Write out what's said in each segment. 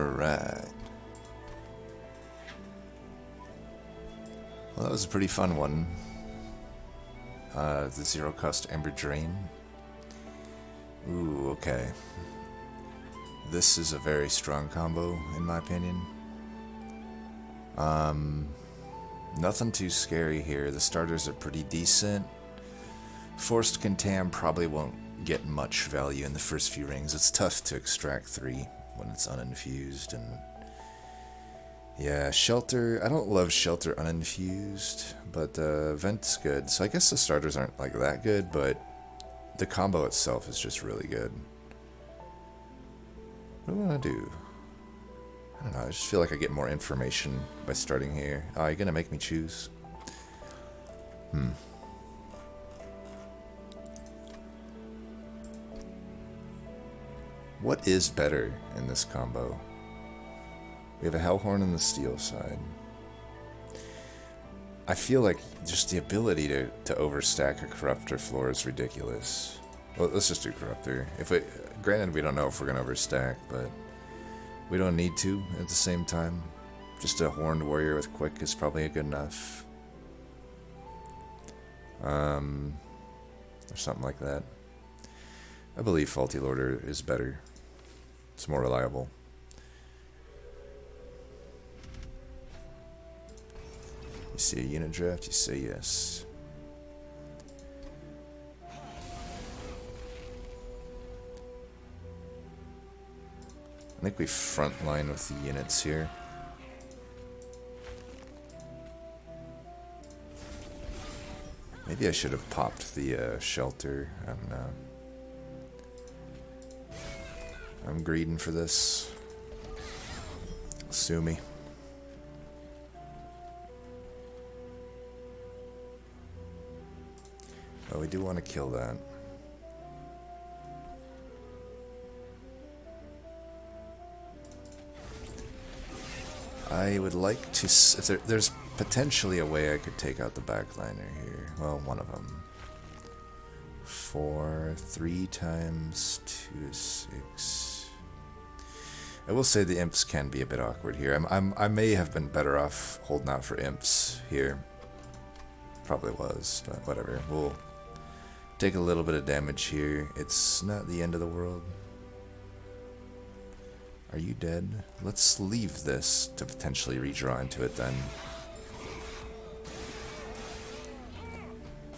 Alright. Well, that was a pretty fun one. The zero cost Ember Drain. Ooh, okay. This is a very strong combo, in my opinion. Nothing too scary here. The starters are pretty decent. Forced Contam probably won't get much value in the first few rings. It's tough to extract 3 when it's uninfused, and yeah, Shelter, I don't love Shelter uninfused, but Vent's good, so I guess the starters aren't like that good, but the combo itself is just really good. What do I want to do? I don't know, I just feel like I get more information by starting here. Oh, you're gonna make me choose? What is better in this combo? We have a Hellhorn on the steel side. I feel like just the ability to overstack a Corruptor floor is ridiculous. Well, let's just do Corruptor. Granted, we don't know if we're gonna overstack, but we don't need to at the same time. Just a Horned Warrior with Quick is probably good enough. Or something like that. I believe Faulty Lord is better. It's more reliable. You see a unit draft, you say yes. I think we frontline with the units here. Maybe I should have popped the shelter. I don't know. I'm greeding for this. Sue me. Oh, we do want to kill that. I would like to... If there's potentially a way I could take out the backliner here. Well, one of them. 3 times 2 is 6. I will say the imps can be a bit awkward here. I may have been better off holding out for imps here. Probably was, but whatever. We'll take a little bit of damage here. It's not the end of the world. Are you dead? Let's leave this to potentially redraw into it then.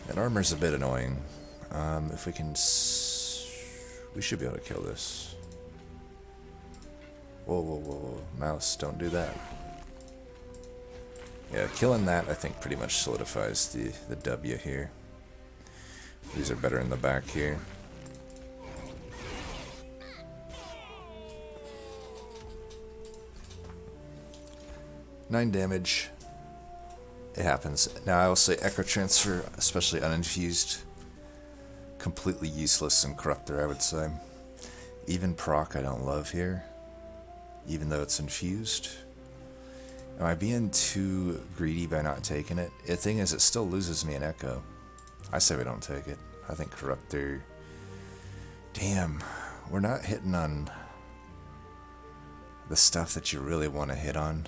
That armor's a bit annoying. If we can... we should be able to kill this. Whoa, whoa, whoa, whoa. Mouse, don't do that. Yeah, killing that, I think, pretty much solidifies the W here. These are better in the back here. Nine damage. It happens. Now I will say Echo Transfer, especially uninfused, completely useless in Corruptor, I would say. Even proc I don't love here, even though it's infused. Am I being too greedy by not taking it? The thing is, it still loses me an Echo. I say we don't take it. I think Corruptor... Damn, we're not hitting on the stuff that you really want to hit on.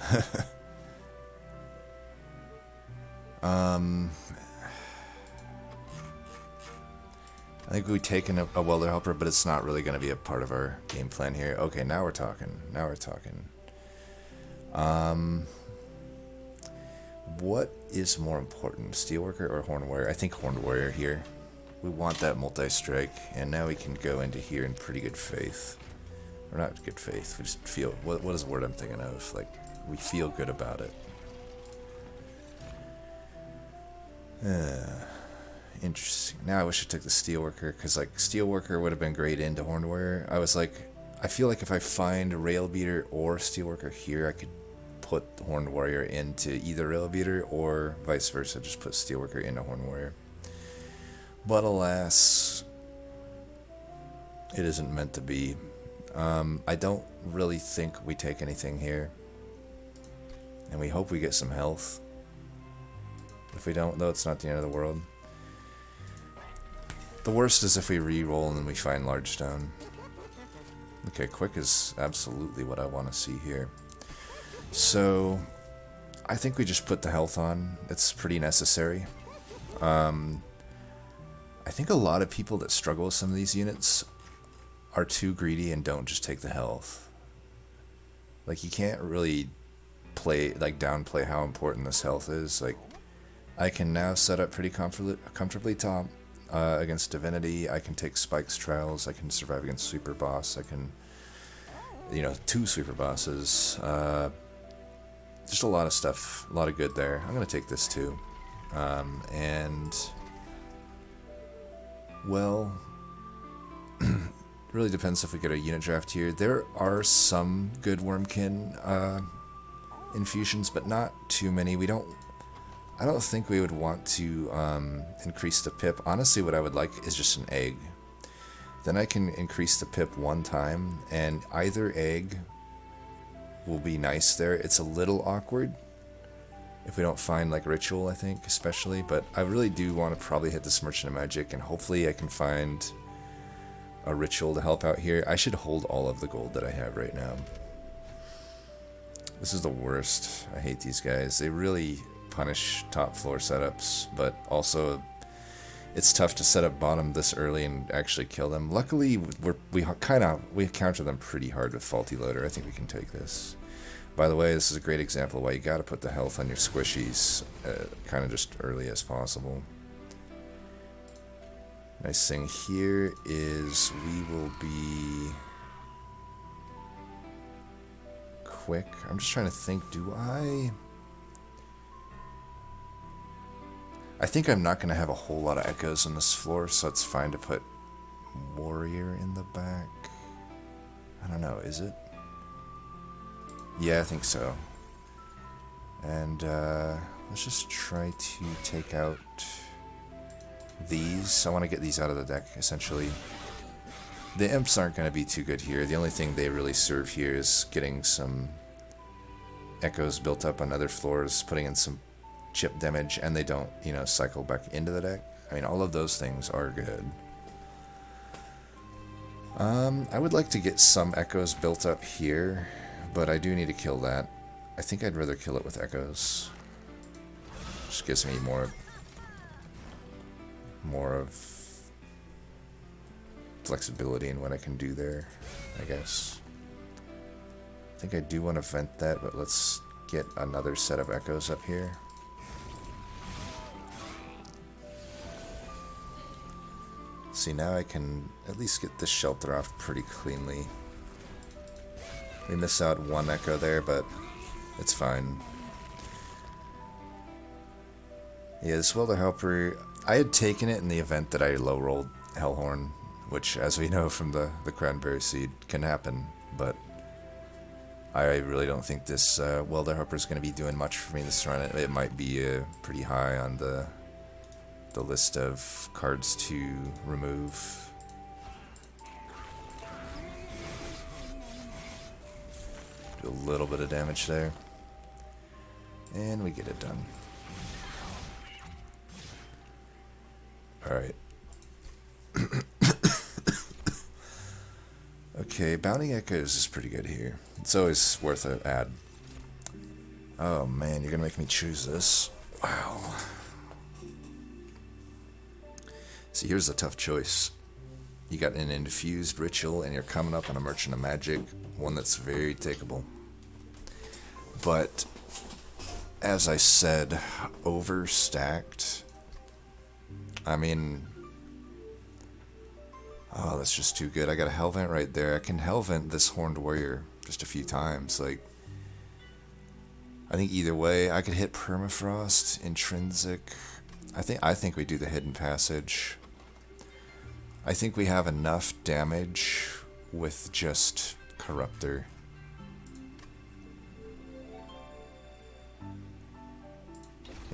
I think we've taken a Welder Helper, but it's not really going to be a part of our game plan here. Okay, now we're talking. Now we're talking. What is more important, Steelworker or Horned Warrior? I think Horned Warrior here. We want that multi-strike, and now we can go into here in pretty good faith. Or not good faith, we just feel... What is the word I'm thinking of? Like, we feel good about it. Interesting. Now I wish I took the Steelworker, because like Steelworker would have been great into Horned Warrior. I was like, I feel like if I find Rail Beater or Steelworker here, I could put the Horned Warrior into either Rail Beater or vice versa, just put Steelworker into Horned Warrior. But alas, it isn't meant to be. I don't really think we take anything here, and we hope we get some health. If we don't, though, it's not the end of the world. The worst is if we re-roll and we find Large Stone. Okay, quick is absolutely what I want to see here. So, I think we just put the health on. It's pretty necessary. I think a lot of people that struggle with some of these units are too greedy and don't just take the health. Like, you can't really downplay how important this health is. Like, I can now set up pretty comfortably top against Divinity. I can take Spike's Trials. I can survive against Sweeper Boss. I can, 2 Sweeper Bosses. Just a lot of stuff, a lot of good there. I'm going to take this too. Well, really depends if we get a unit draft here. There are some good Wormkin infusions, but not too many. I don't think we would want to increase the pip. Honestly, what I would like is just an egg. Then I can increase the pip 1 time, and either egg will be nice there. It's a little awkward if we don't find like Ritual, I think, especially, but I really do want to probably hit this Merchant of Magic, and hopefully I can find a Ritual to help out here. I should hold all of the gold that I have right now. This is the worst. I hate these guys. They really punish top floor setups, but also it's tough to set up bottom this early and actually kill them. Luckily, we counter them pretty hard with Faulty Loader. I think we can take this. By the way, this is a great example of why you gotta put the health on your squishies kind of just early as possible. Nice thing here is we will be quick. I'm just trying to think, I think I'm not going to have a whole lot of echoes on this floor, so it's fine to put Warrior in the back. I don't know, is it? Yeah, I think so. And let's just try to take out these. I want to get these out of the deck, essentially. The imps aren't going to be too good here. The only thing they really serve here is getting some echoes built up on other floors, putting in some chip damage, and they don't, cycle back into the deck. I mean, all of those things are good. I would like to get some echoes built up here, but I do need to kill that. I think I'd rather kill it with echoes. Just gives me more of flexibility in what I can do there, I guess. I think I do want to vent that, but let's get another set of echoes up here. See, now I can at least get this shelter off pretty cleanly. We miss out 1 echo there, but it's fine. Yeah, this Welder Helper, I had taken it in the event that I low-rolled Hellhorn, which, as we know from the Cranberry Seed, can happen, but I really don't think this Welder Helper is going to be doing much for me this run. It might be pretty high on the list of cards to remove. Do a little bit of damage there. And we get it done. Alright. Okay, Bounty Echoes is pretty good here. It's always worth an ad. Oh man, you're gonna make me choose this. Wow. See, here's a tough choice. You got an Infused Ritual, and you're coming up on a Merchant of Magic, one that's very takeable. But, as I said, overstacked. I mean, oh, that's just too good. I got a Hellvent right there. I can Hellvent this Horned Warrior just a few times. Like, I think either way, I could hit Permafrost, Intrinsic. I think we do the Hidden Passage. I think we have enough damage with just Corruptor.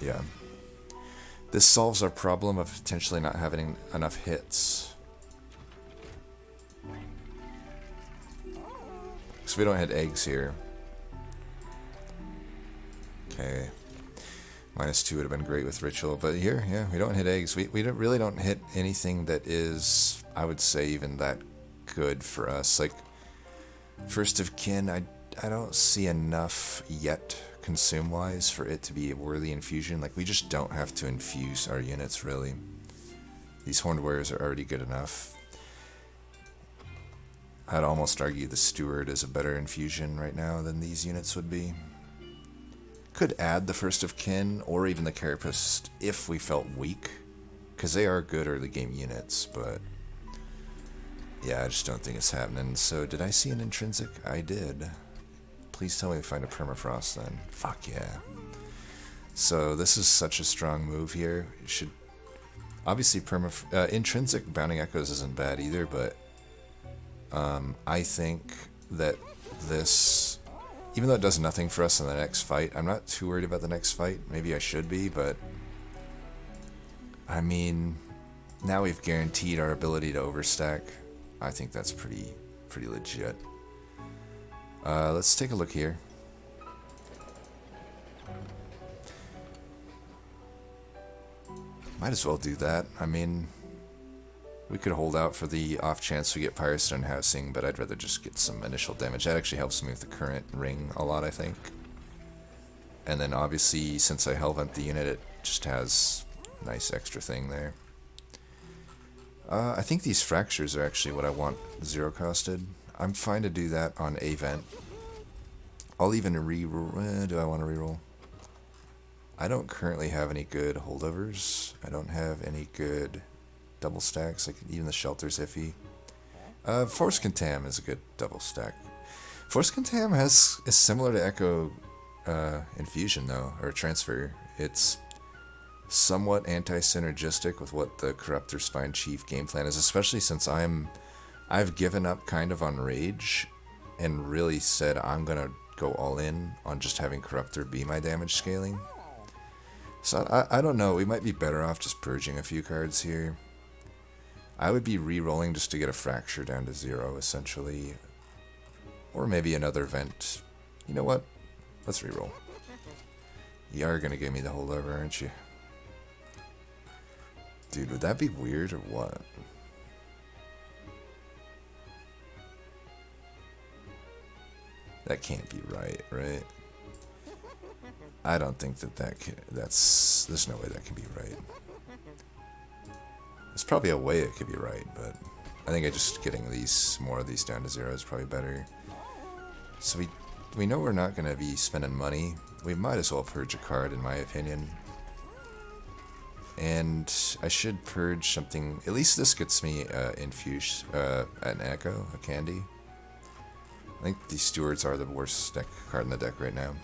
Yeah. This solves our problem of potentially not having enough hits. So we don't hit eggs here. Okay. -2 would have been great with Ritual, but here, yeah, we don't hit eggs. We really don't hit anything that is, I would say, even that good for us. Like, First of kin, I don't see enough yet consume-wise for it to be a worthy infusion. Like, we just don't have to infuse our units, really. These horned warriors are already good enough. I'd almost argue the Steward is a better infusion right now than these units would be. Could add the First of Kin, or even the Carapace if we felt weak, because they are good early game units, but yeah, I just don't think it's happening. So, did I see an intrinsic? I did. Please tell me to find a permafrost then. Fuck yeah. So, this is such a strong move here. You should... Obviously, intrinsic Bounding Echoes isn't bad either, but I think that this... Even though it does nothing for us in the next fight, I'm not too worried about the next fight. Maybe I should be, but... I mean, now we've guaranteed our ability to overstack. I think that's pretty legit. Let's take a look here. Might as well do that. I mean, we could hold out for the off chance we get Firestone Housing, but I'd rather just get some initial damage. That actually helps me with the current ring a lot, I think. And then obviously, since I Hellvent the unit, it just has a nice extra thing there. I think these fractures are actually what I want zero costed. I'm fine to do that on a vent. I'll even reroll. Do I want to reroll? I don't currently have any good holdovers. I don't have any good double stacks. Like even the shelter's iffy. Force Contam is a good double stack. Force Contam is similar to Echo Infusion though, or Transfer. It's somewhat anti-synergistic with what the Corruptor Spine Chief game plan is, especially since I've given up kind of on Rage and really said I'm gonna go all in on just having Corruptor be my damage scaling. So I don't know, we might be better off just purging a few cards here. I would be re-rolling just to get a Fracture down to 0 essentially. Or maybe another vent. You know what? Let's re-roll. You are gonna give me the holdover, aren't you? Dude, would that be weird or what? That can't be right, right? I don't think there's no way that can be right. There's probably a way it could be right, but I think just getting more of these down to 0 is probably better. So we know we're not going to be spending money. We might as well purge a card, in my opinion. And I should purge something. At least this gets me Infused, an Echo, a Candy. I think these Stewards are the worst card in the deck right now.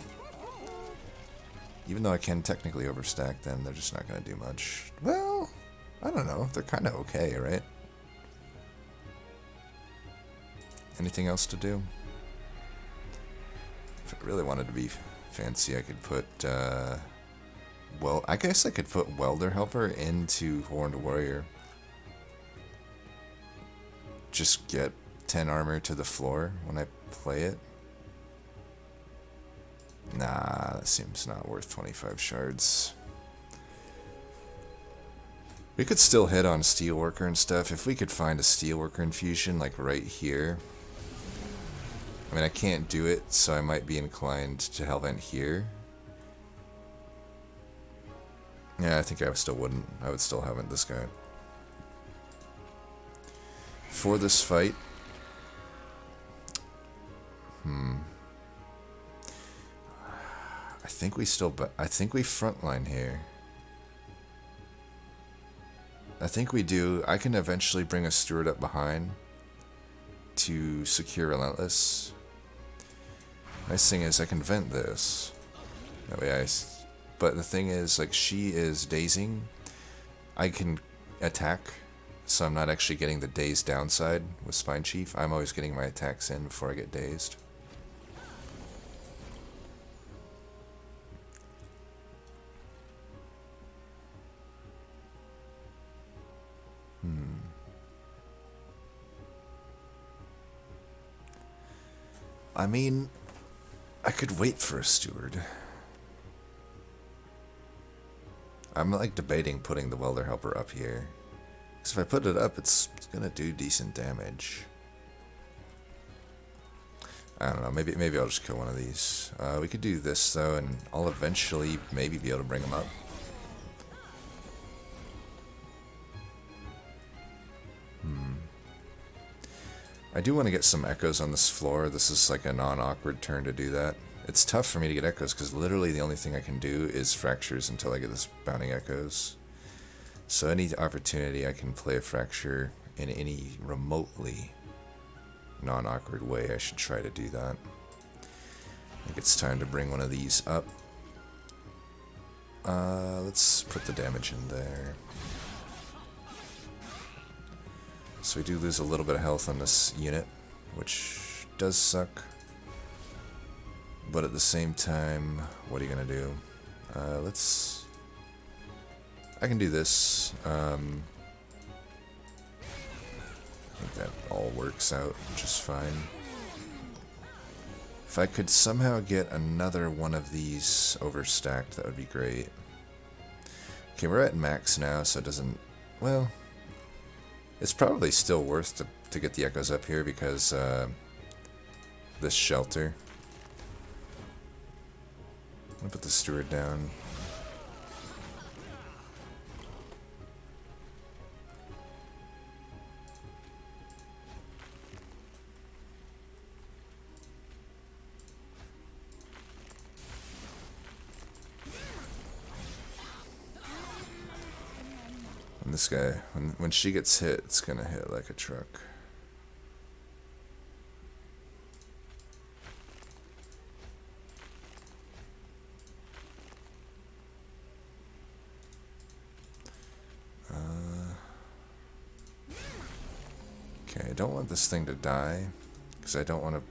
Even though I can technically overstack them, they're just not going to do much. Well, I don't know. They're kind of okay, right? Anything else to do? If I really wanted to be fancy, I could put... well, I guess I could put Welder Helper into Horned Warrior. Just get 10 armor to the floor when I play it. Nah, that seems not worth 25 shards. We could still hit on Steelworker and stuff. If we could find a Steelworker infusion, like right here. I mean, I can't do it, so I might be inclined to Hellvent here. Yeah, I think I still wouldn't. I would still Hellvent this guy. For this fight... I think we frontline here. I think we do. I can eventually bring a Steward up behind to secure Relentless. Nice thing is I can vent this. That way but the thing is, like, she is dazing. I can attack, so I'm not actually getting the dazed downside with Spine Chief. I'm always getting my attacks in before I get dazed. I mean, I could wait for a Steward. I'm like debating putting the Welder Helper up here. Because if I put it up, it's gonna do decent damage. I don't know, maybe I'll just kill one of these. We could do this though, and I'll eventually maybe be able to bring them up. I do want to get some echoes on this floor. This is like a non-awkward turn to do that. It's tough for me to get echoes because literally the only thing I can do is fractures until I get this bounty echoes. So any opportunity I can play a fracture in any remotely non-awkward way, I should try to do that. I think it's time to bring one of these up. Let's put the damage in there. So we do lose a little bit of health on this unit, which does suck. But at the same time, what are you gonna do? I can do this. I think that all works out just fine. If I could somehow get another one of these overstacked, that would be great. Okay, we're at max now, so it doesn't... Well, it's probably still worth to get the echoes up here because this shelter. I'm gonna put the steward down. And this guy, when she gets hit, it's gonna hit like a truck. Okay, I don't want this thing to die, because I don't want to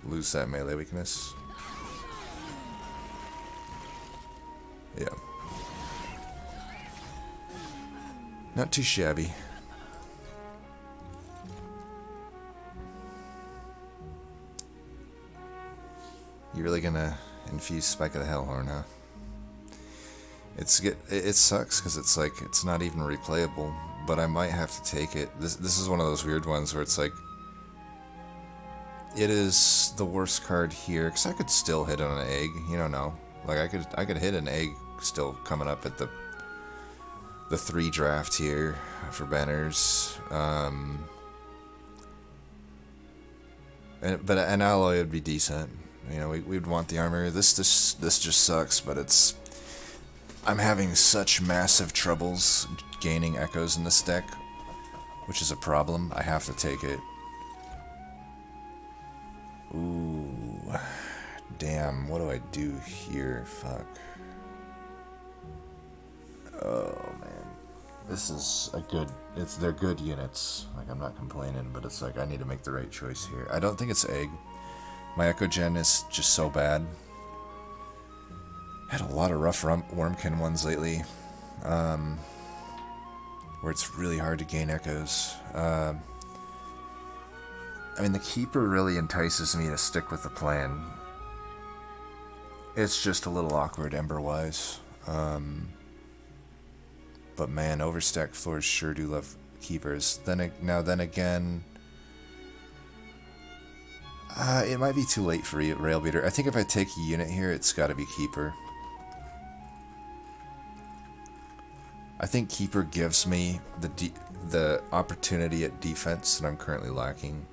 lose that melee weakness. Yeah. Not too shabby. You really gonna infuse Spike of the Hellhorn, huh? It sucks because it's like it's not even replayable, but I might have to take it. This is one of those weird ones where it's like it is the worst card here because I could still hit on an egg. You don't know. Like I could hit an egg still coming up at the 3 draft here for banners. But an alloy would be decent. You know, we'd want the armor. This just sucks, but it's... I'm having such massive troubles gaining echoes in this deck, which is a problem. I have to take it. Ooh. Damn, what do I do here? Fuck. Oh, man. This is a good... They're good units. Like, I'm not complaining, but it's like I need to make the right choice here. I don't think it's egg. My Echo Gen is just so bad. Had a lot of rough Wormkin ones lately, where it's really hard to gain echoes. I mean, the Keeper really entices me to stick with the plan. It's just a little awkward Ember-wise. But man, overstacked floors sure do love Keepers. Then again... it might be too late for Railbeater. I think if I take a unit here, it's got to be Keeper. I think Keeper gives me the opportunity at defense that I'm currently lacking.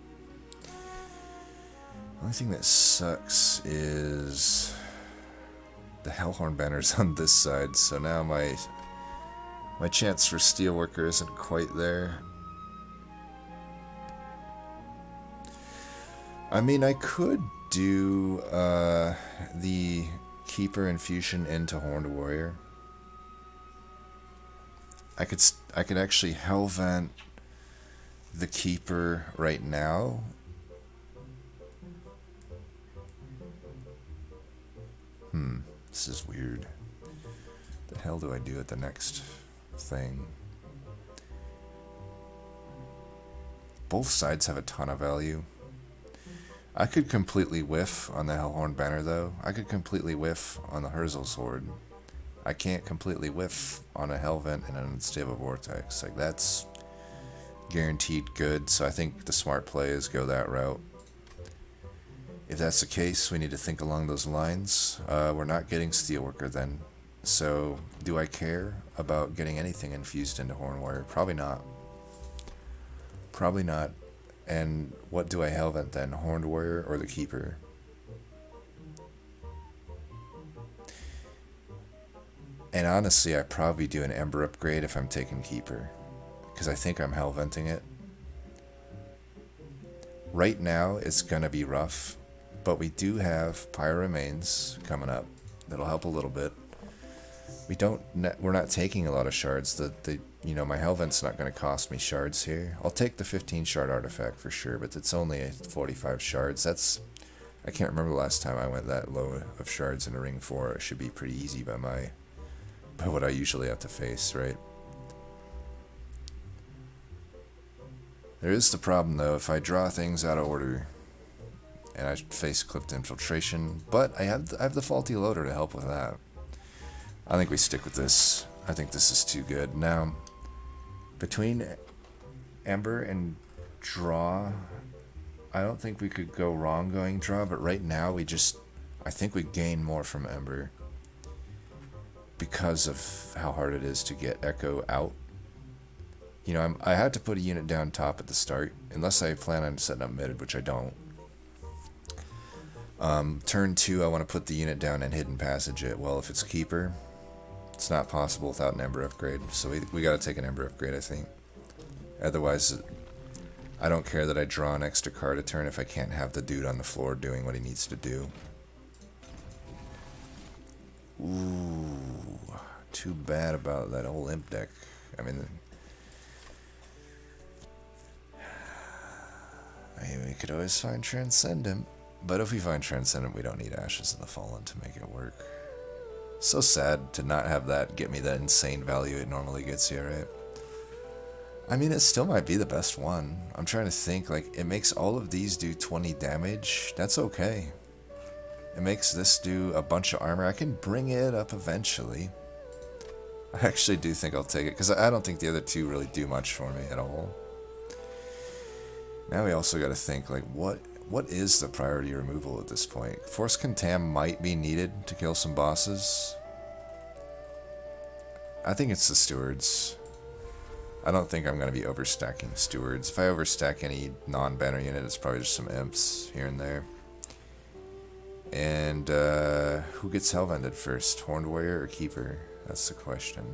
The only thing that sucks is the Hellhorn banners on this side, so now my chance for Steelworker isn't quite there. I mean, I could do the Keeper infusion into Horned Warrior. I could actually Hellvent the Keeper right now. This is weird. The hell do I do at the next thing? Both sides have a ton of value. I could completely whiff on the Hellhorn banner though. I could completely whiff on the Herzl sword. I can't completely whiff on a Hellvent and an Unstable Vortex. Like, that's guaranteed good, so I think the smart play is go that route. if that's the case, we need to think along those lines. We're not getting Steelworker then. So, do I care about getting anything infused into Hornwire? Probably not. Probably not. And what do I Hellvent then? Horned Warrior or the Keeper? And honestly, I probably do an Ember upgrade if I'm taking Keeper, because I think I'm Hellventing it. Right now, it's gonna be rough, but we do have Pyro Remains coming up. That'll help a little bit. We're not taking a lot of shards. My Hellvent's not going to cost me shards here. I'll take the 15 shard artifact for sure, but it's only 45 shards. I can't remember the last time I went that low of shards in a ring 4. It should be pretty easy by what I usually have to face, right? There is the problem though, if I draw things out of order and I face Clipped Infiltration, but I have the Faulty Loader to help with that. I think we stick with this. I think this is too good. Now, between Ember and Draw, I don't think we could go wrong going Draw, but right now I think we gain more from Ember because of how hard it is to get Echo out. I had to put a unit down top at the start, unless I plan on setting up mid, which I don't. Turn 2, I want to put the unit down and Hidden Passage it. Well, if it's Keeper, it's not possible without an Ember upgrade, so we gotta take an Ember upgrade, I think. Otherwise, I don't care that I draw an extra card a turn if I can't have the dude on the floor doing what he needs to do. Ooh, too bad about that whole Imp deck. I mean, we could always find Transcendent, but if we find Transcendent, we don't need Ashes of the Fallen to make it work. So sad to not have that get me that insane value it normally gets you, right? I mean, it still might be the best one. I'm trying to think, it makes all of these do 20 damage. That's okay. It makes this do a bunch of armor. I can bring it up eventually. I actually do think I'll take it, because I don't think the other two really do much for me at all. Now we also got to think, what is the priority removal at this point? Force Contam might be needed to kill some bosses. I think it's the Stewards. I don't think I'm going to be overstacking Stewards. If I overstack any non-banner unit, it's probably just some Imps here and there. And who gets Hellvented first? Horned Warrior or Keeper? That's the question.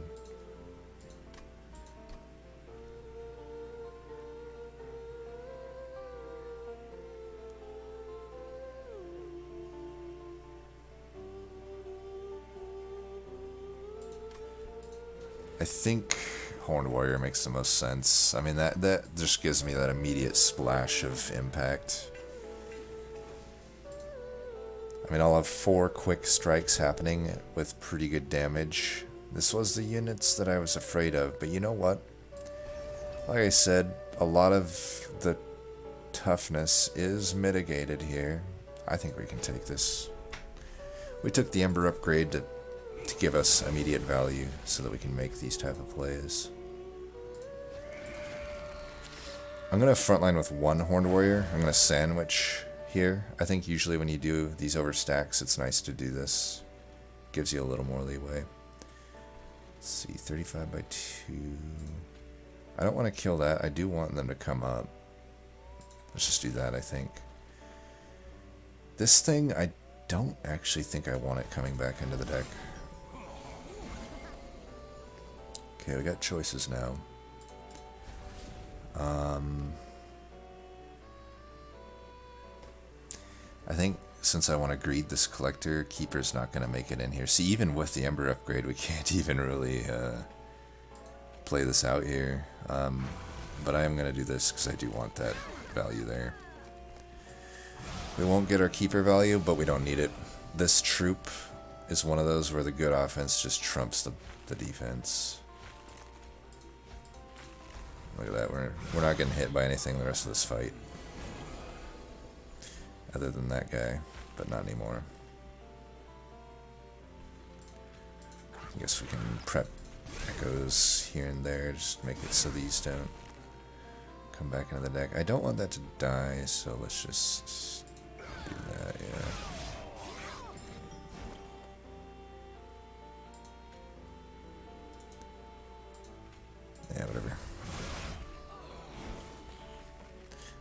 I think Horned Warrior makes the most sense. I mean, that just gives me that immediate splash of impact. I mean, I'll have 4 quick strikes happening with pretty good damage. This was the units that I was afraid of, but you know what? Like I said, a lot of the toughness is mitigated here. I think we can take this. We took the Ember upgrade to give us immediate value so that we can make these type of plays. I'm going to frontline with 1 Horned Warrior. I'm going to sandwich here. I think usually when you do these overstacks, it's nice to do this. Gives you a little more leeway. Let's see, 35 by 2. I don't want to kill that. I do want them to come up. Let's just do that, I think. This thing, I don't actually think I want it coming back into the deck. Okay, we got choices now. I think since I want to greed this collector, Keeper's not going to make it in here. See, even with the Ember upgrade, we can't even really play this out here. But I am going to do this because I do want that value there. We won't get our Keeper value, but we don't need it. This troop is one of those where the good offense just trumps the defense. Look at that, we're not getting hit by anything the rest of this fight. Other than that guy, but not anymore. I guess we can prep echoes here and there, just make it so these don't come back into the deck. I don't want that to die, so let's just do that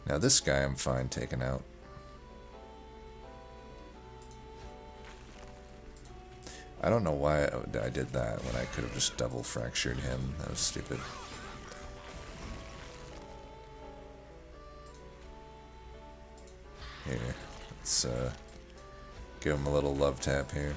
Now this guy I'm fine taking out. I don't know why I did that when I could have just double fractured him. That was stupid. Here, let's give him a little love tap here.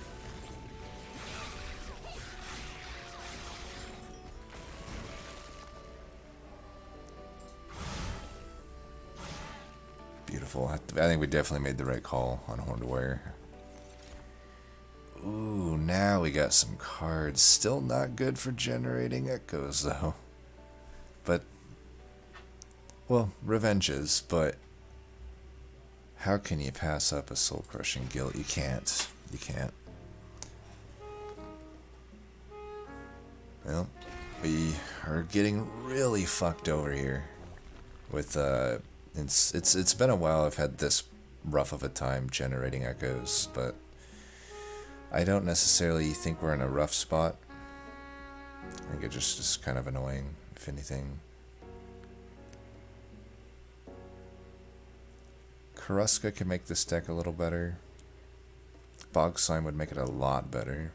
Beautiful. I think we definitely made the right call on Horned Warrior. Ooh, now we got some cards. Still not good for generating echoes, though. But, well, revenges, but how can you pass up a soul-crushing guilt? You can't. You can't. Well, we are getting really fucked over here with, It's been a while I've had this rough of a time generating echoes, but I don't necessarily think we're in a rough spot. I think it just is kind of annoying, if anything. Karuska can make this deck a little better. Bog Slime would make it a lot better.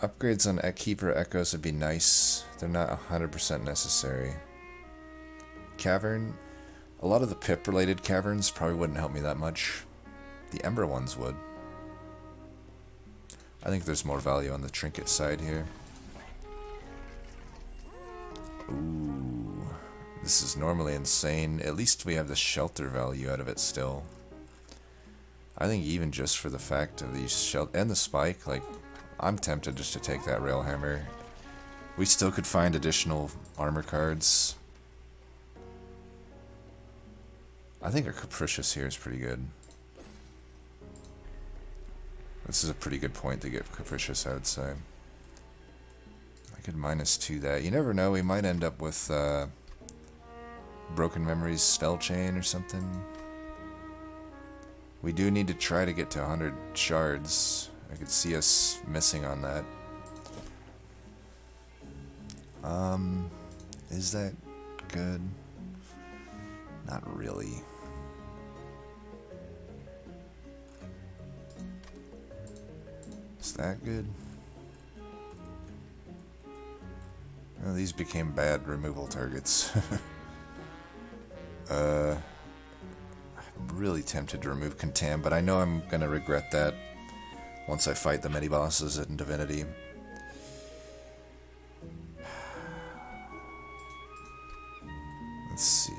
Upgrades on Keeper Echoes would be nice. They're not 100% necessary. Cavern, a lot of the pip related caverns probably wouldn't help me that much. The Ember ones would. I think there's more value on the trinket side here. Ooh, this is normally insane. At least we have the shelter value out of it still. I think even just for the fact of these shelter and the spike, like, I'm tempted just to take that Railhammer. We still could find additional armor cards. I think our Capricious here is pretty good. This is a pretty good point to get Capricious, I would say. I could -2 that. You never know, we might end up with Broken Memories Spell Chain or something. We do need to try to get to 100 shards. I could see us missing on that. Is that good? Not really. Is that good? Well, these became bad removal targets. I'm really tempted to remove Contam, but I know I'm gonna regret that once I fight the mini-bosses in Divinity. Let's see.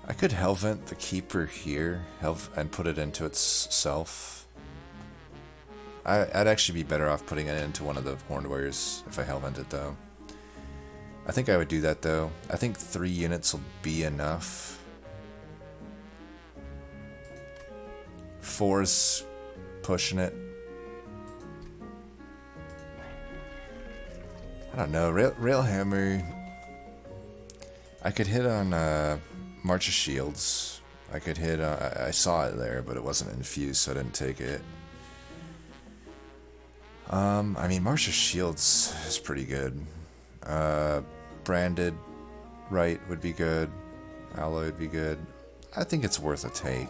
I could Hellvent the Keeper here and put it into itself. I'd actually be better off putting it into one of the Horned Warriors if I Hellvent it, though. I think I would do that, though. I think 3 units will be enough. 4's pushing it. I don't know. Railhammer. I could hit on March of Shields. I could hit. I saw it there, but it wasn't infused, so I didn't take it. I mean, March of Shields is pretty good. Branded right would be good. Alloy would be good. I think it's worth a take.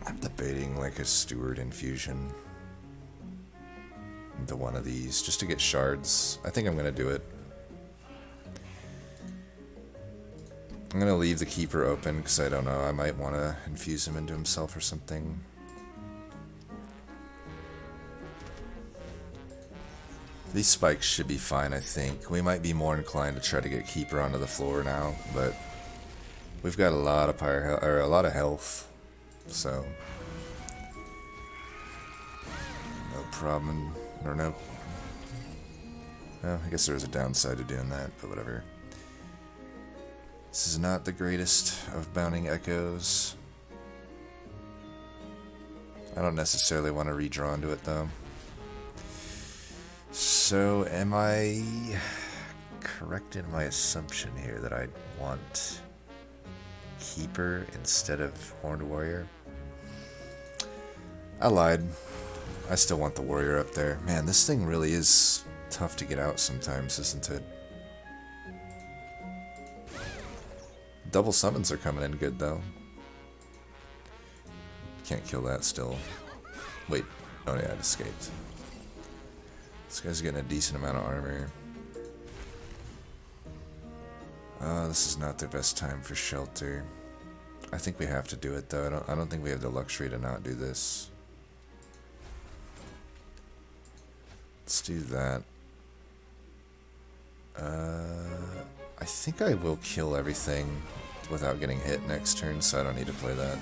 I'm debating like a Steward infusion into one of these just to get shards. I think I'm gonna do it. I'm gonna leave the Keeper open because I don't know. I might want to infuse him into himself or something. These spikes should be fine, I think. We might be more inclined to try to get Keeper onto the floor now, but we've got a lot of a lot of health, so no problem. Or no. Well, I guess there is a downside to doing that, but whatever. This is not the greatest of bounding echoes. I don't necessarily want to redraw into it, though. So, am I correct in my assumption here that I want Keeper instead of Horned Warrior. I lied. I still want the Warrior up there. Man, this thing really is tough to get out sometimes, isn't it? Double summons are coming in good, though. Can't kill that still. Wait. Oh yeah, it escaped. This guy's getting a decent amount of armor. This is not the best time for shelter. I think we have to do it though. I don't think we have the luxury to not do this. Let's do that. I think I will kill everything without getting hit next turn, so I don't need to play that.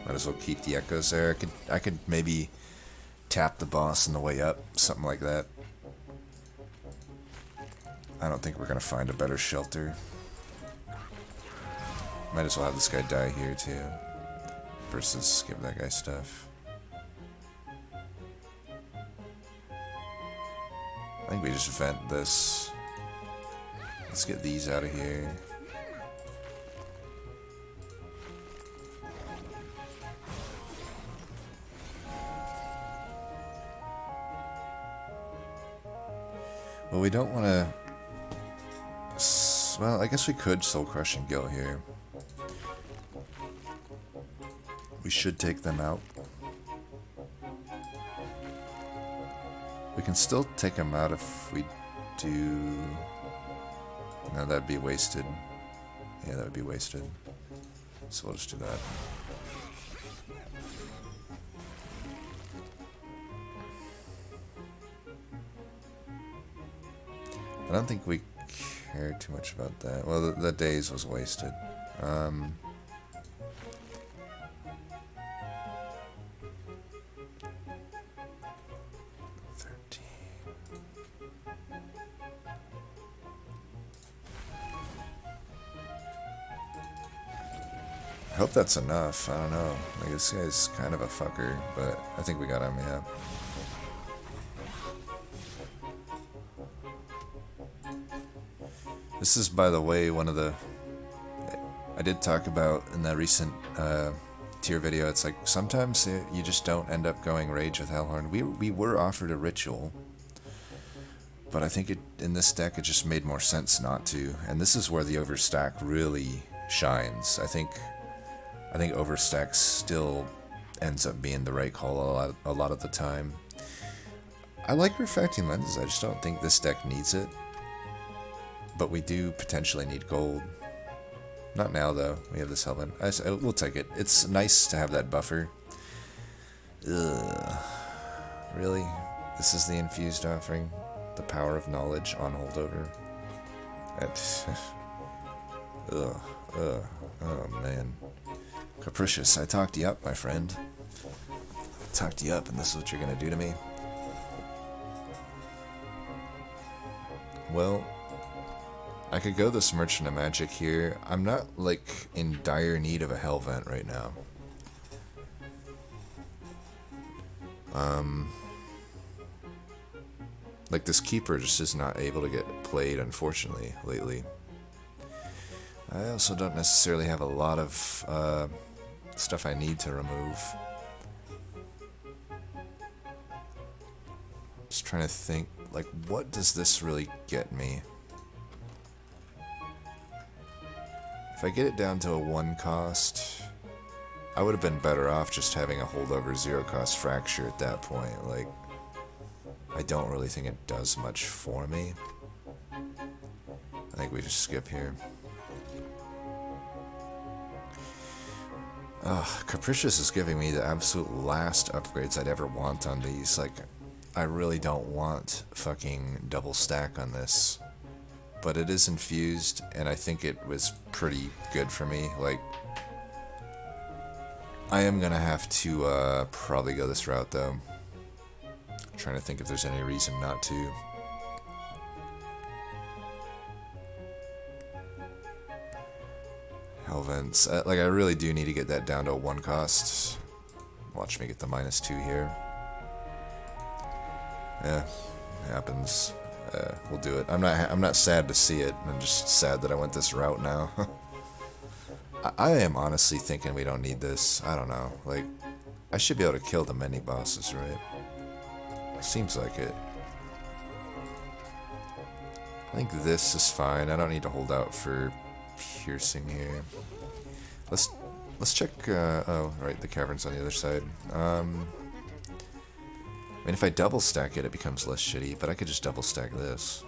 Might as well keep the echoes there. I could maybe tap the boss on the way up, something like that. I don't think we're gonna find a better shelter. Might as well have this guy die here too, versus give that guy stuff. I think we just vent this. Let's get these out of here. Well, we don't want to... Well, I guess we could Soul Crush and Gil here. We should take them out. We can still take them out if we do... No, that'd be wasted. Yeah, that would be wasted. So we'll just do that. I don't think we care too much about that. Well, the Dazed was wasted. 13. I hope that's enough. I don't know. Like, this guy's kind of a fucker, but I think we got him, yeah. This is, by the way, one of the... I did talk about in that recent tier video, it's like, sometimes you just don't end up going Rage with Hellhorn. We were offered a Ritual, but I think in this deck it just made more sense not to. And this is where the Overstack really shines. I think Overstack still ends up being the right call a lot of the time. I like Refracting Lenses, I just don't think this deck needs it. But we do potentially need gold. Not now, though. We have this Hellman. We'll take it. It's nice to have that buffer. Ugh. Really? This is the Infused offering? The power of knowledge on holdover? Ugh. Oh, man. Capricious, I talked you up, my friend. I talked you up, and this is what you're gonna do to me? Well... I could go this Merchant of Magic here. I'm not, like, in dire need of a Hell Vent right now. Like, this Keeper just is not able to get played, unfortunately, lately. I also don't necessarily have a lot of stuff I need to remove. Just trying to think, like, what does this really get me? If I get it down to a 1 cost, I would have been better off just having a holdover 0 cost Fracture at that point. Like, I don't really think it does much for me. I think we just skip here. Capricious is giving me the absolute last upgrades I'd ever want on these. Like, I really don't want fucking double stack on this. But it is infused, and I think it was pretty good for me. Like, I am gonna have to probably go this route, though. I'm trying to think if there's any reason not to. Hellvents. Like, I really do need to get that down to a 1 cost. Watch me get the -2 here. Yeah, it happens. We'll do it. I'm not sad to see it. I'm just sad that I went this route now. I am honestly thinking we don't need this. I don't know. Like, I should be able to kill the mini bosses, right? Seems like it. I think this is fine. I don't need to hold out for piercing here. Let's check. Oh, right, the cavern's on the other side. I mean, if I double stack it, it becomes less shitty. But I could just double stack this.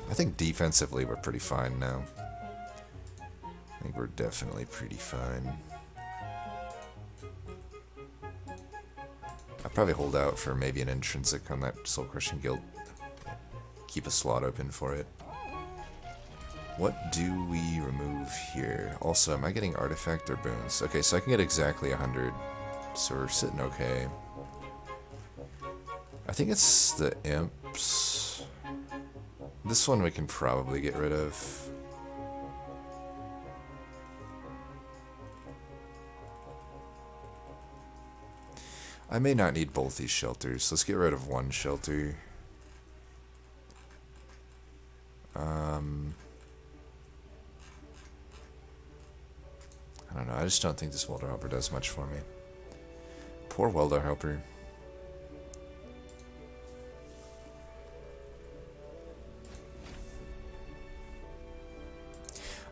I think defensively we're pretty fine now. I think we're definitely pretty fine. I'll probably hold out for maybe an intrinsic on that Soul Crushing Guild. Keep a slot open for it. What do we remove here? Also, am I getting artifact or boons? Okay, so I can get exactly 100. So we're sitting okay. I think it's the imps. This one we can probably get rid of. I may not need both these shelters. Let's get rid of one shelter. I don't know. I just don't think this welder helper does much for me. Poor welder helper.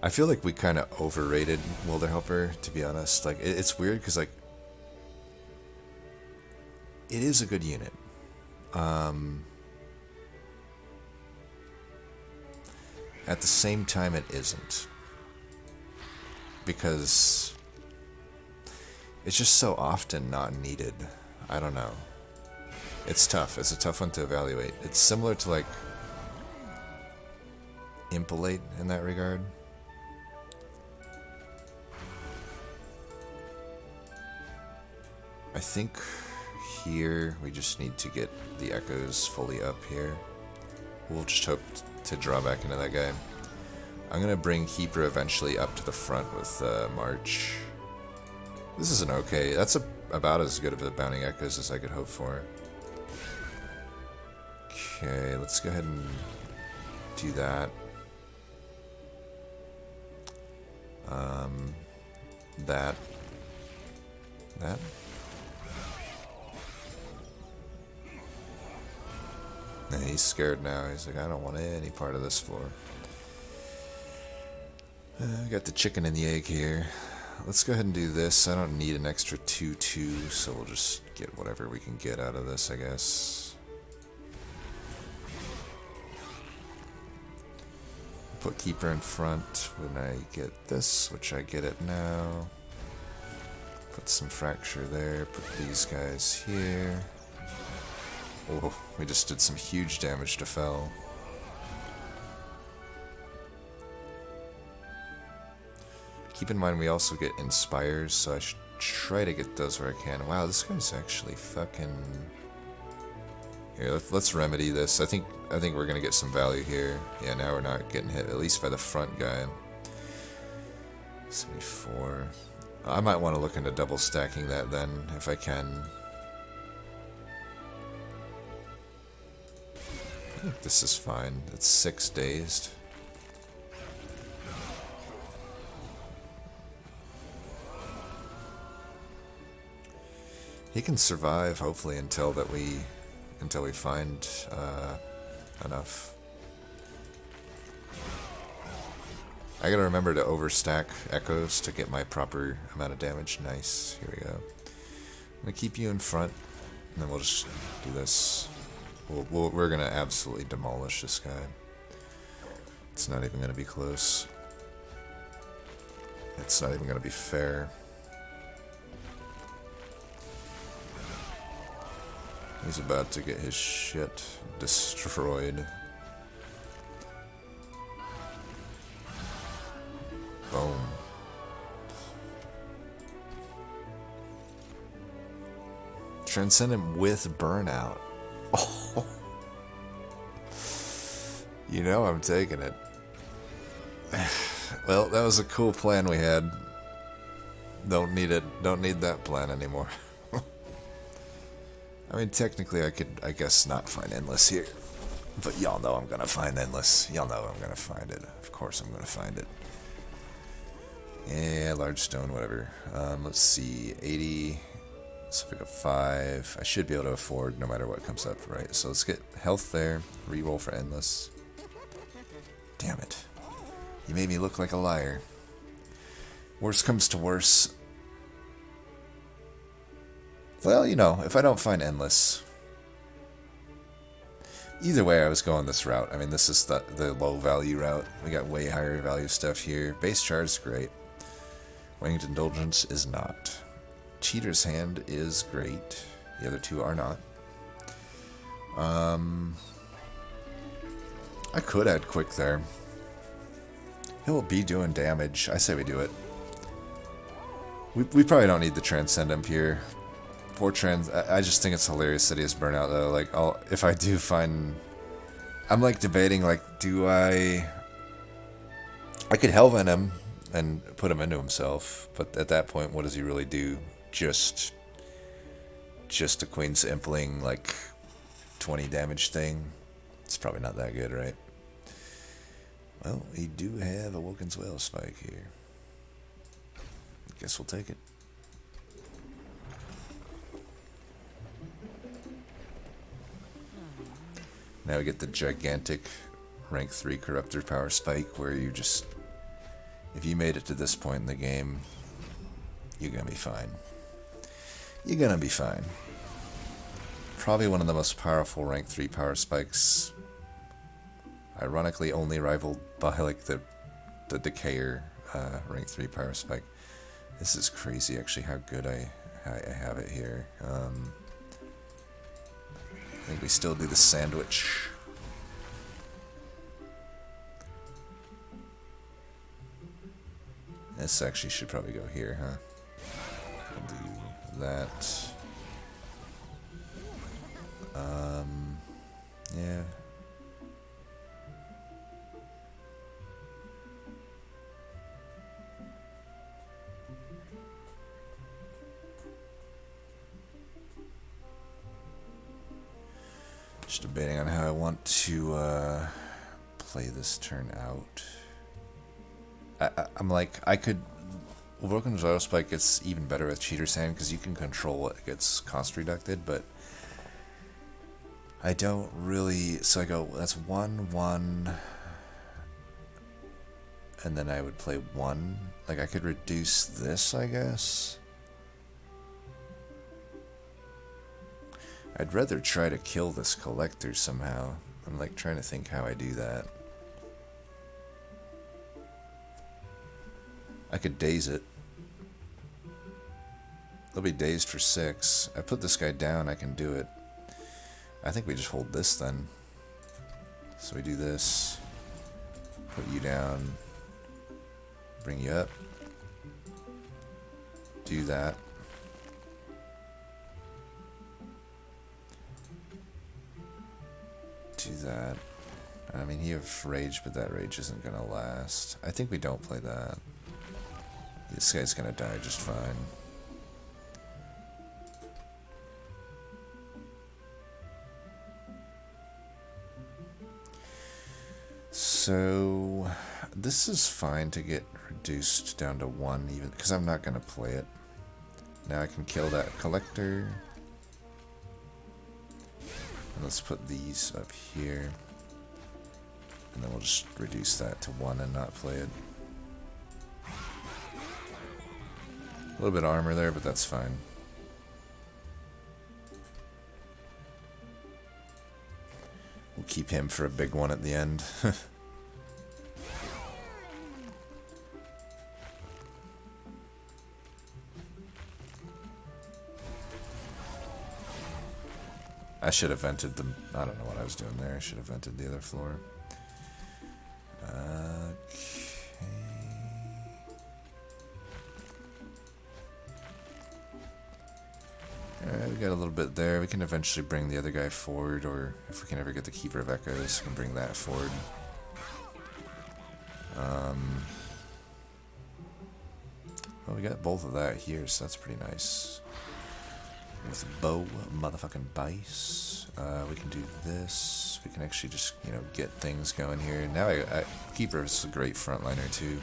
I feel like we kind of overrated welder helper, to be honest. Like, it's weird because, like, it is a good unit. At the same time, it isn't. Because it's just so often not needed. I don't know. It's tough. It's a tough one to evaluate. It's similar to, like, Impolate in that regard. I think here we just need to get the echoes fully up here. We'll just hope to draw back into that guy. I'm gonna bring Keeper eventually up to the front with March. This is an okay. That's about as good of a Bounding Echoes as I could hope for. Okay, let's go ahead and do that. That. And he's scared now. He's like, I don't want any part of this floor. I got the chicken and the egg here. Let's go ahead and do this. I don't need an extra 2-2, so we'll just get whatever we can get out of this, I guess. Put Keeper in front when I get this, which I get it now. Put some Fracture there. Put these guys here. Oh, we just did some huge damage to Fel. Keep in mind we also get Inspires, so I should try to get those where I can. Wow, this guy's actually fucking... Here, let's remedy this. I think we're gonna get some value here. Yeah, now we're not getting hit, at least by the front guy. 74. I might want to look into double stacking that then, if I can. I think this is fine. It's 6 dazed. He can survive, hopefully, until we find enough. I gotta remember to overstack echoes to get my proper amount of damage. Nice. Here we go. I'm gonna keep you in front, and then we'll just do this. We're gonna absolutely demolish this guy. It's not even gonna be close. It's not even gonna be fair. He's about to get his shit destroyed. Boom. Transcendent with Burnout. Oh. You know I'm taking it. Well, that was a cool plan we had. Don't need it. Don't need that plan anymore. I mean, technically I could, I guess, not find Endless here. But y'all know I'm gonna find Endless. Y'all know I'm gonna find it. Of course I'm gonna find it. Yeah, large stone, whatever. Let's see, 80. So if I go 5, I should be able to afford no matter what comes up, right? So let's get health there. Reroll for endless. Damn it. You made me look like a liar. Worst comes to worst. Well, you know, if I don't find endless. Either way, I was going this route. I mean, this is the low value route. We got way higher value stuff here. Base charge is great. Winged Indulgence is not. Cheater's Hand is great. The other two are not. I could add Quick there. He'll be doing damage. I say we do it. We probably don't need the Transcend Imp here. Poor Trans. I just think it's hilarious that he has Burnout though. Like, if I do find, I'm like debating. Like, do I could Hellven him and put him into himself, but at that point, what does he really do? Just a Queen's Impling, like 20 damage thing. It's probably not that good, right? Well, we do have a Woken's Whale Spike here. Guess we'll take it. Now we get the gigantic rank 3 Corruptor Power Spike, where you just, if you made it to this point in the game, you're gonna be fine. You're gonna be fine. Probably one of the most powerful rank 3 power spikes. Ironically, only rivaled by like the Decayer rank 3 power spike. This is crazy, actually, how good I have it here. I think we still do the sandwich. This actually should probably go here, huh? We'll do that. Yeah. Just debating on how I want to play this turn out. I'm like, I could... Broken Zoro Spike gets even better with Cheater's Hand because you can control what gets cost reducted, but I don't really... So I go, that's 1, 1, and then I would play 1. Like, I could reduce this, I guess. I'd rather try to kill this collector somehow. I'm like trying to think how I do that. I could daze it. They'll be dazed for 6. I put this guy down, I can do it. I think we just hold this then. So we do this. Put you down. Bring you up. Do that. Do that. I mean, you have rage, but that rage isn't gonna last. I think we don't play that. This guy's gonna die just fine. So this is fine to get reduced down to 1 even, because I'm not gonna play it. Now I can kill that collector. And let's put these up here. And then we'll just reduce that to 1 and not play it. A little bit of armor there, but that's fine. We'll keep him for a big one at the end. I should have vented the... I don't know what I was doing there. I should have vented the other floor. Okay. Alright, we got a little bit there. We can eventually bring the other guy forward, or if we can ever get the Keeper of Echoes, we can bring that forward. Well, we got both of that here, so that's pretty nice. With bow, motherfucking bice. We can do this. We can actually just, you know, get things going here. Now, Keeper is a great frontliner too.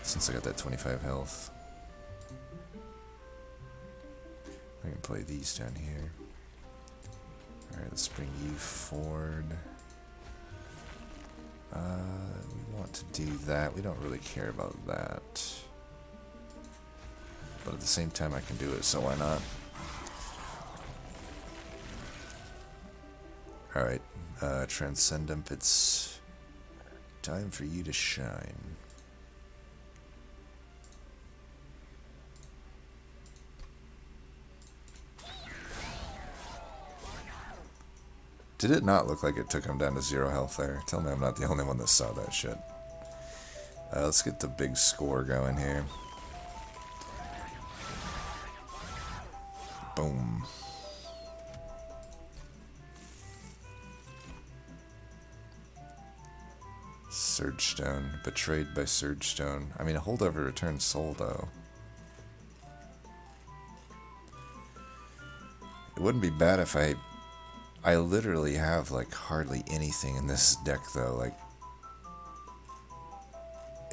Since I got that 25 health. I can play these down here. Alright, let's bring you forward. We want to do that. We don't really care about that. But at the same time I can do it, so why not? Alright, Transcendent, it's time for you to shine. Did it not look like it took him down to 0 health there? Tell me I'm not the only one that saw that shit. Let's get the big score going here. Boom. Surge Stone. Betrayed by Surge Stone. I mean, a holdover returns soul, though. It wouldn't be bad if I literally have, like, hardly anything in this deck, though. Like,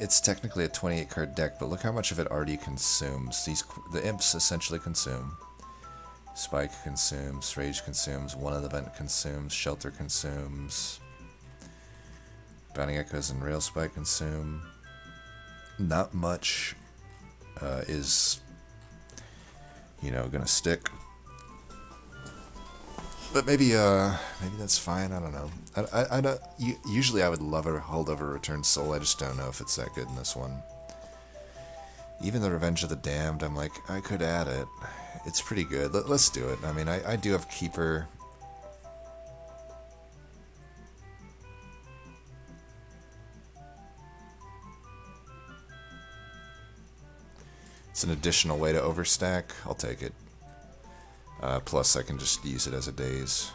it's technically a 28 card deck, but look how much of it already consumes. The imps essentially consume. Spike consumes, Rage consumes, One of the Vent consumes, Shelter consumes, Bounding Echoes and Rail Spike consume. Not much is, you know, gonna stick. But maybe that's fine. I don't know. I don't. Usually I would love a holdover return soul. I just don't know if it's that good in this one. Even the Revenge of the Damned, I'm like, I could add it. It's pretty good. Let's do it. I mean, I do have Keeper. It's an additional way to overstack. I'll take it. Plus, I can just use it as a Daze.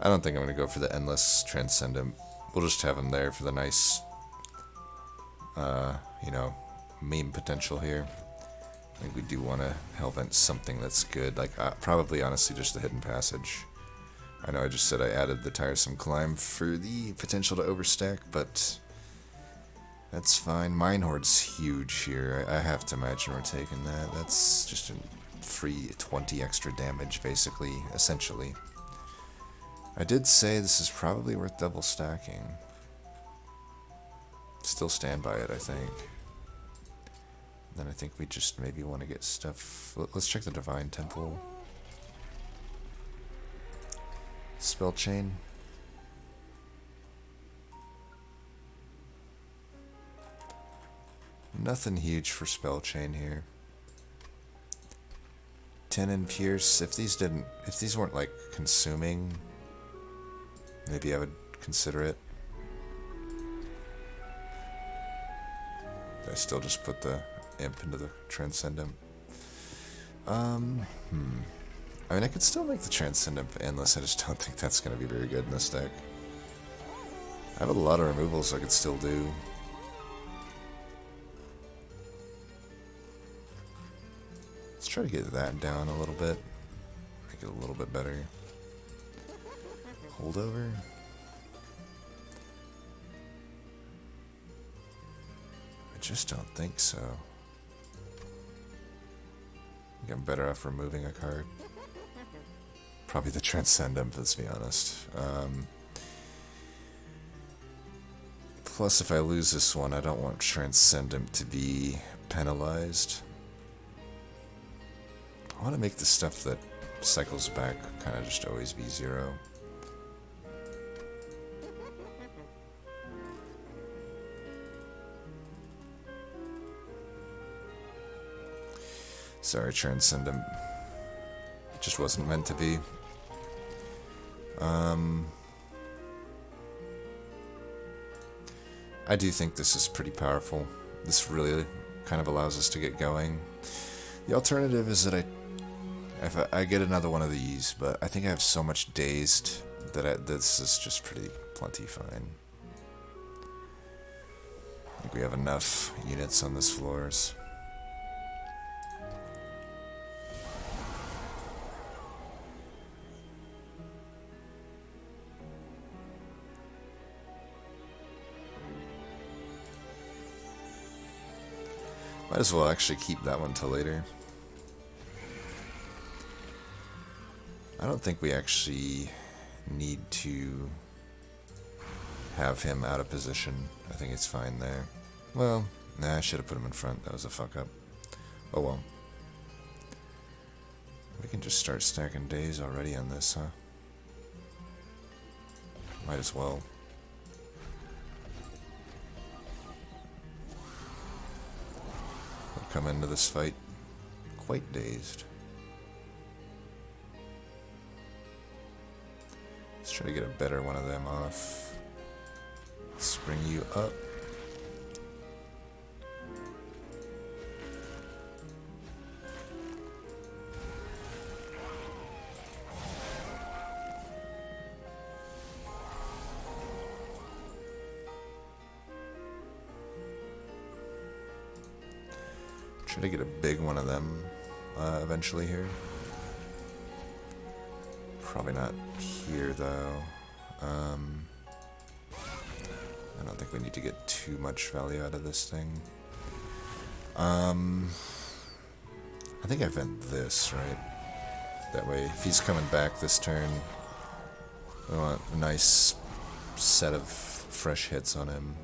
I don't think I'm going to go for the Endless Transcendent. We'll just have him there for the nice, you know, meme potential here. I think we do want to Hellvent something that's good. Like, probably, honestly, just the Hidden Passage. I know I just said I added the Tiresome Climb for the potential to overstack, but that's fine. Mine Horde's huge here. I have to imagine we're taking that. That's just a free 20 extra damage, basically, essentially. I did say this is probably worth double stacking. Still stand by it, I think. Then I think we just maybe want to get stuff. Let's check the Divine Temple. Spell Chain. Nothing huge for Spell Chain here. 10 and Pierce. If these weren't like consuming, maybe I would consider it. I still just put the Imp into the Transcendent. I mean, I could still make the Transcendent Endless. I just don't think that's going to be very good in this deck. I have a lot of removals I could still do. Let's try to get that down a little bit. Make it a little bit better. Holdover. I just don't think so. I think I'm better off removing a card. Probably the Transcendent, let's be honest. Plus, if I lose this one, I don't want Transcendent to be penalized. I want to make the stuff that cycles back kind of just always be 0. Sorry, Transcendent. It just wasn't meant to be. I do think this is pretty powerful. This really kind of allows us to get going. The alternative is that I get another one of these, but I think I have so much Dazed that this is just plenty fine. I think we have enough units on this floors. Might as well actually keep that one till later. I don't think we actually need to have him out of position. I think it's fine there. Well, nah, I should have put him in front. That was a fuck up. Oh well. We can just start stacking days already on this, huh? Might as well. We'll come into this fight quite dazed. Let's try to get a better one of them off. Spring you up. Try to get a big one of them eventually here. Probably not here though. I don't think we need to get too much value out of this thing. I think I vent this, right? That way, if he's coming back this turn, we want a nice set of fresh hits on him.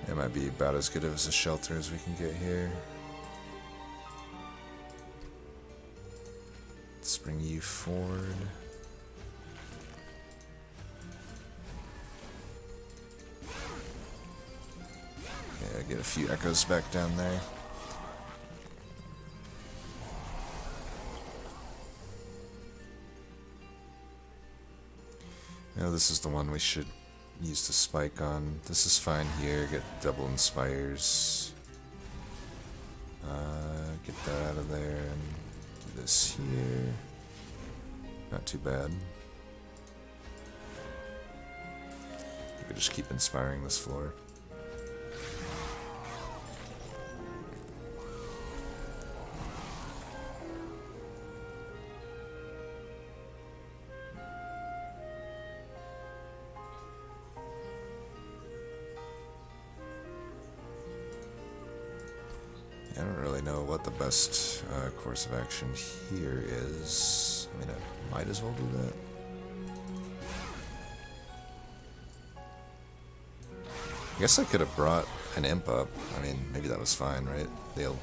It might be about as good as a shelter as we can get here. Let's bring you forward. Yeah, get a few echoes back down there. Now this is the one we should use the spike on. This is fine here. Get double inspires. Get that out of there and do this here. Not too bad. We could just keep inspiring this floor. I don't really know what the best course of action here is. I mean, I might as well do that. I guess I could have brought an imp up. I mean, maybe that was fine, right? They'll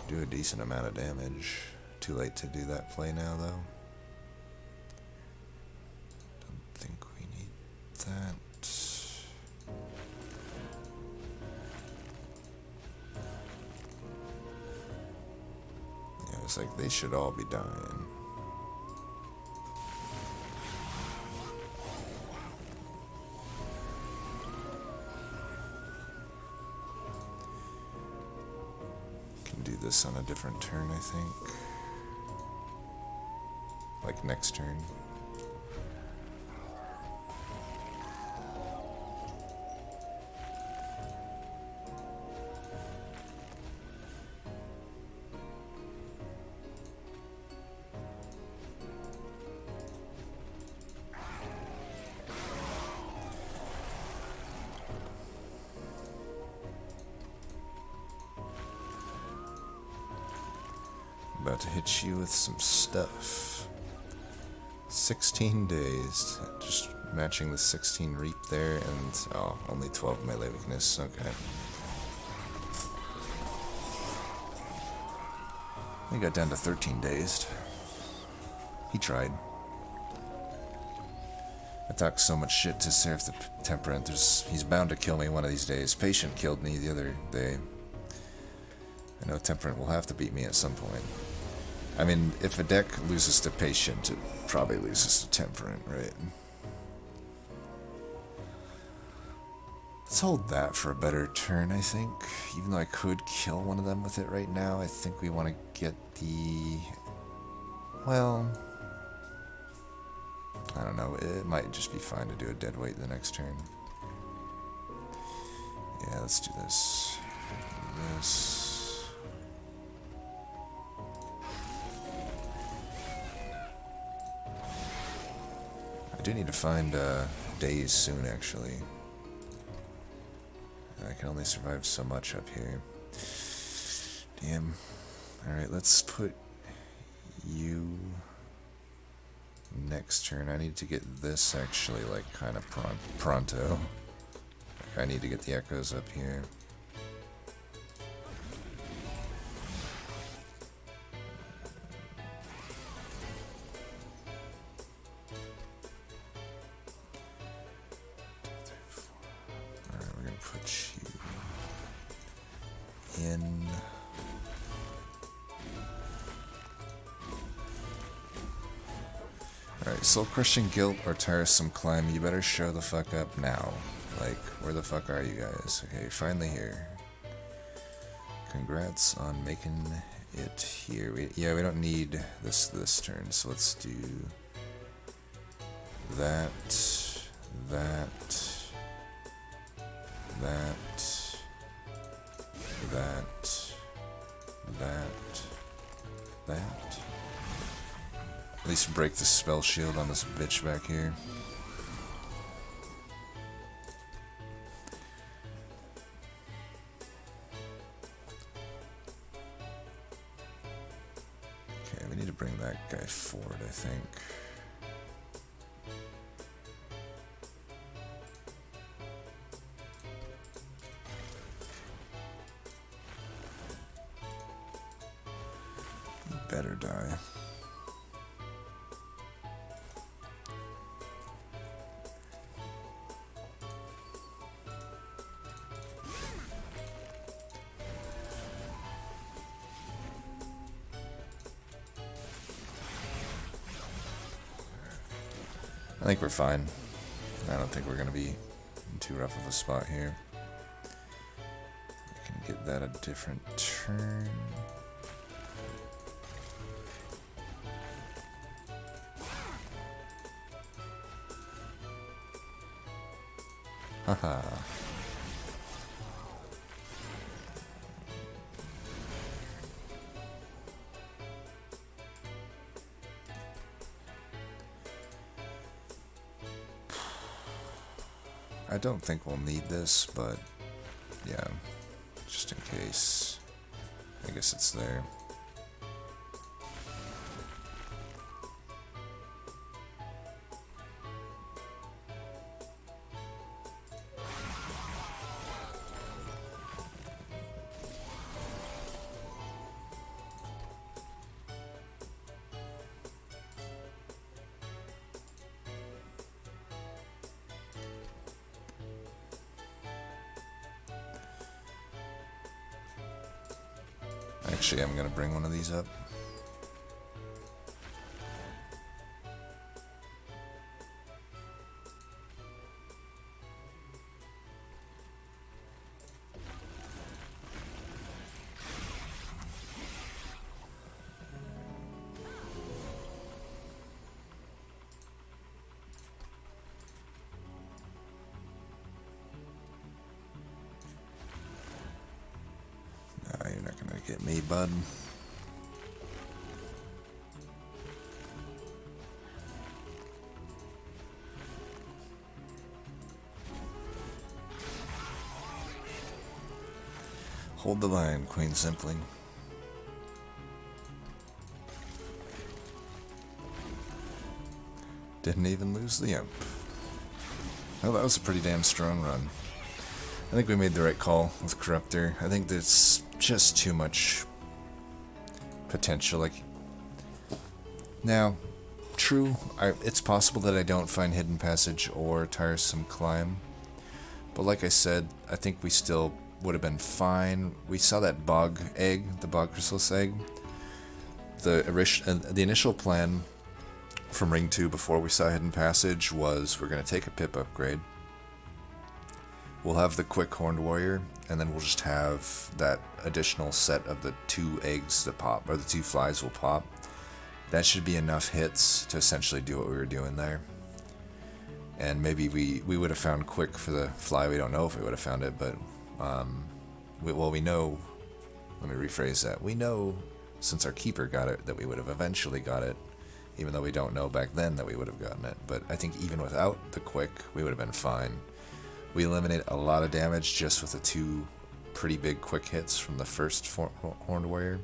do a decent amount of damage. Too late to do that play now, though. Don't think we need that. It's like they should all be dying. Can do this on a different turn, I think. Like next turn. About to hit you with some stuff. 16 days. Just matching the 16 reap there, and oh, only 12 melee weakness. Okay. We got down to 13 dazed. He tried. I talked so much shit to Seraph the Temperate. He's bound to kill me one of these days. Patient killed me the other day. I know Temperate will have to beat me at some point. I mean, if a deck loses to Patient, it probably loses to Temperate, right? Let's hold that for a better turn, I think. Even though I could kill one of them with it right now, I think we want to get the... Well... I don't know, it might just be fine to do a dead weight the next turn. Yeah, let's do this. This... I do need to find Dazed soon, actually. I can only survive so much up here. Damn. Alright, let's put you next turn. I need to get this actually, like, kind of pronto. Like, I need to get the echoes up here. Alright, we're gonna put you in. Alright, Soul Crushing Guilt or Tiresome Climb, you better show the fuck up now. Like, where the fuck are you guys? Okay, you're finally here. Congrats on making it here. We don't need this turn, so let's do that, that, that, that, that. At least break the spell shield on this bitch back here. Okay, we need to bring that guy forward, I think. You better die. I think we're fine. I don't think we're going to be in too rough of a spot here. We can get that a different turn. Haha. I don't think we'll need this, but yeah, just in case. I guess it's there. Actually, I'm gonna bring one of these up. You're not gonna get me, bud. Hold the line, Queen Simply. Didn't even lose the imp. Well, that was a pretty damn strong run. I think we made the right call with Corruptor. I think there's just too much potential. Like, now, true, it's possible that I don't find Hidden Passage or Tiresome Climb, but like I said, I think we still would have been fine. We saw that bog egg, the bog chrysalis egg. The initial plan from Ring 2 before we saw Hidden Passage was we're going to take a pip upgrade. We'll have the quick Horned Warrior, and then we'll just have that additional set of the 2 eggs that pop, or the 2 flies will pop. That should be enough hits to essentially do what we were doing there. And maybe we would have found quick for the fly. We don't know if we would have found it, but we know, let me rephrase that. We know, since our keeper got it, that we would have eventually got it, even though we don't know back then that we would have gotten it. But I think even without the quick, we would have been fine. We eliminate a lot of damage just with the 2 pretty big quick hits from the first Horned Warrior.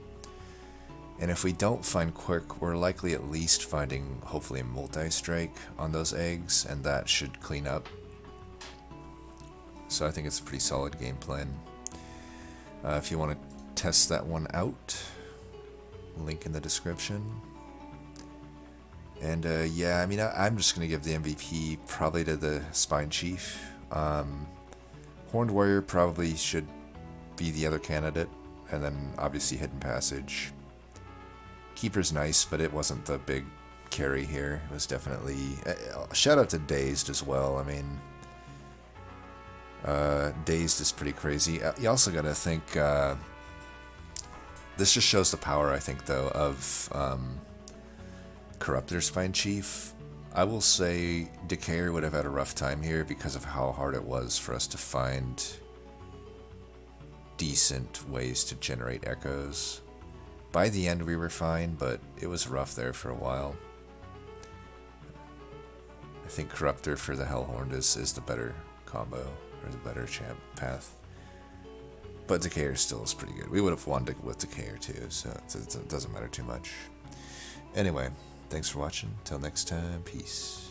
And if we don't find quick, we're likely at least finding, hopefully, a multi-strike on those eggs, and that should clean up. So I think it's a pretty solid game plan. If you want to test that one out, link in the description. And yeah, I mean, I'm just going to give the MVP probably to the Spine Chief. Horned Warrior probably should be the other candidate, and then obviously Hidden Passage. Keeper's nice, but it wasn't the big carry here. It was definitely... shout out to Dazed as well. I mean, Dazed is pretty crazy. You also got to think... this just shows the power, I think, though, of Corruptor Spine Chief. I will say Decayer would have had a rough time here because of how hard it was for us to find decent ways to generate echoes. By the end we were fine, but it was rough there for a while. I think Corruptor for the Hellhorned is the better combo, or the better champ path. But Decayer still is pretty good. We would have won with Decayer too, so it doesn't matter too much. Anyway, thanks for watching. Till next time, peace.